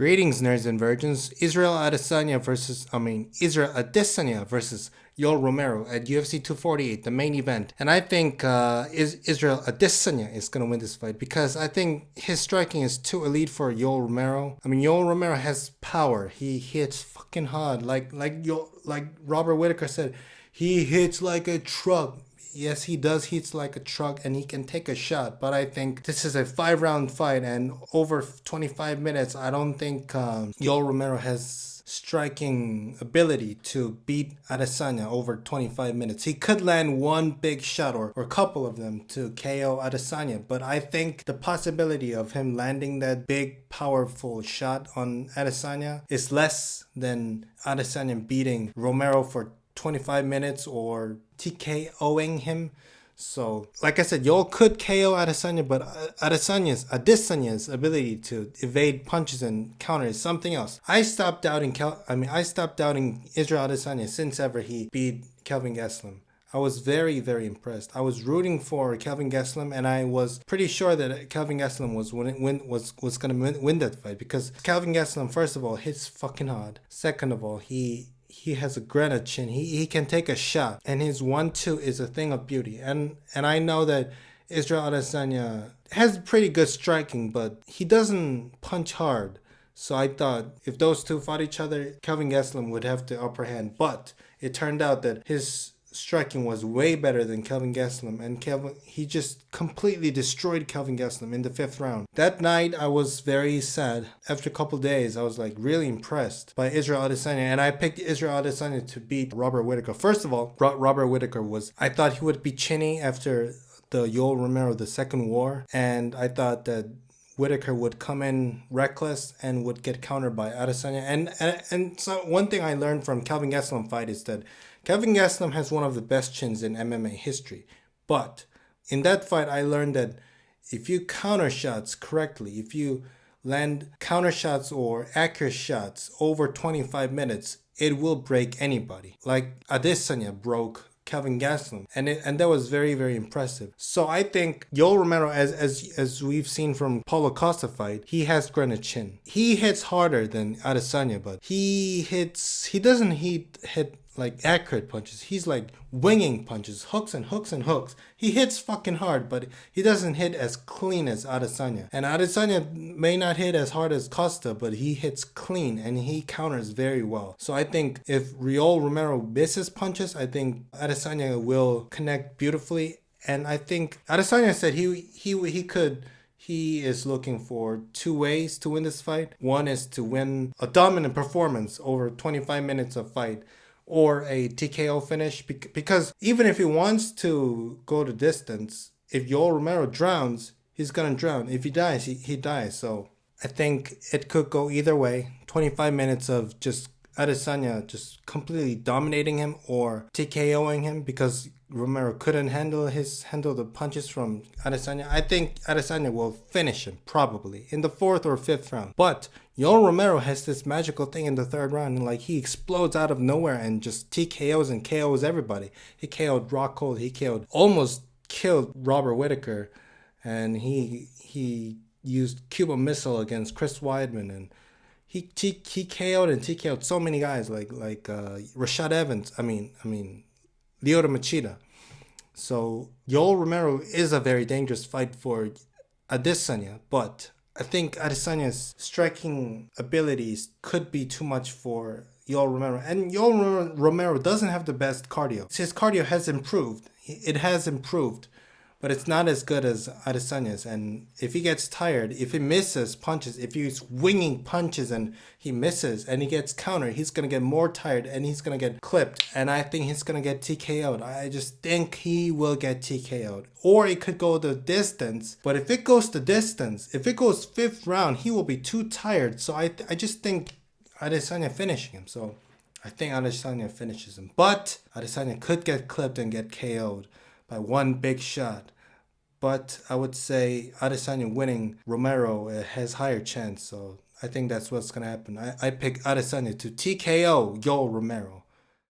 Greetings, nerds and virgins. Israel Adesanya versus Yoel Romero at UFC 248, the main event. And I think Israel Adesanya is going to win this fight because I think his striking is too elite for Yoel Romero. I mean, Yoel Romero has power. He hits fucking hard. Like Robert Whitaker said, he hits like a truck. Yes, he does hits like a truck and he can take a shot. But I think this is a 5-round fight and over 25 minutes. I don't think Yoel Romero has striking ability to beat Adesanya over 25 minutes. He could land one big shot or a couple of them to KO Adesanya. But I think the possibility of him landing that big, powerful shot on Adesanya is less than Adesanya beating Romero for 25 minutes or TKOing him. So, like I said, Yoel could KO Adesanya, but Adesanya's ability to evade punches and counter is something else. I stopped doubting Israel Adesanya since ever he beat Kelvin Gastelum. I was very, very impressed. I was rooting for Kelvin Gastelum, and I was pretty sure that Kelvin Gastelum was going to win that fight because Kelvin Gastelum, first of all, hits fucking hard. Second of all, he has a granite chin. He can take a shot. And his 1-2 is a thing of beauty. And I know that Israel Adesanya has pretty good striking, but he doesn't punch hard. So I thought if those two fought each other, Kelvin Gastelum would have the upper hand. But it turned out that his striking was way better than Kelvin Gastelum, and he just completely destroyed Kelvin Gastelum in the 5th round. That night I was very sad. After a couple days I was like really impressed by Israel Adesanya, and I picked Israel Adesanya to beat Robert Whitaker. First of all, Robert Whitaker I thought he would be chinny after the Yoel Romero the second war, and I thought that Whitaker would come in reckless and would get countered by Adesanya. And so one thing I learned from Kelvin Gastelum fight is that Kelvin Gastelum has one of the best chins in MMA history. But in that fight, I learned that if you counter shots correctly, if you land counter shots or accurate shots over 25 minutes, it will break anybody. Like Adesanya broke Kelvin Gastelum, and that was very, very impressive. So I think Yoel Romero, as we've seen from Paulo Costa fight, he has granite chin. He hits harder than Adesanya, but he doesn't hit like accurate punches. He's like winging punches, hooks and hooks and hooks. He hits fucking hard, but he doesn't hit as clean as Adesanya. And Adesanya may not hit as hard as Costa, but he hits clean and he counters very well. So I think if Yoel Romero misses punches, I think Adesanya will connect beautifully. And I think Adesanya said he is looking for 2 ways to win this fight. One is to win a dominant performance over 25 minutes of fight, or a TKO finish, because even if he wants to go the distance, if Yoel Romero drowns, he's gonna drown. If he dies, he dies. So I think it could go either way. 25 minutes of just Adesanya just completely dominating him or TKOing him because Romero couldn't handle the punches from Adesanya. I think Adesanya will finish him probably in the 4th or 5th round. But Yoel Romero has this magical thing in the 3rd round, and like he explodes out of nowhere and just TKOs and KOs everybody. He KO'd Rockhold. He almost killed Robert Whitaker, and he used Cuban Missile against Chris Weidman, and he KO'd and TKO'd so many guys like Rashad Evans. I mean Lyoto Machida. So Yoel Romero is a very dangerous fight for Adesanya, but I think Adesanya's striking abilities could be too much for Yoel Romero. And Yoel Romero doesn't have the best cardio. His cardio has improved. It has improved, but it's not as good as Adesanya's. And if he gets tired, if he misses punches, if he's winging punches and he misses and he gets countered, he's going to get more tired and he's going to get clipped. And I think he's going to get TKO'd. I just think he will get TKO'd. Or it could go the distance. But if it goes the distance, if it goes 5th round, he will be too tired. So I just think Adesanya finishing him. So I think Adesanya finishes him. But Adesanya could get clipped and get KO'd by one big shot. But I would say Adesanya winning Romero has higher chance. So I think that's what's going to happen. I pick Adesanya to TKO Yoel Romero.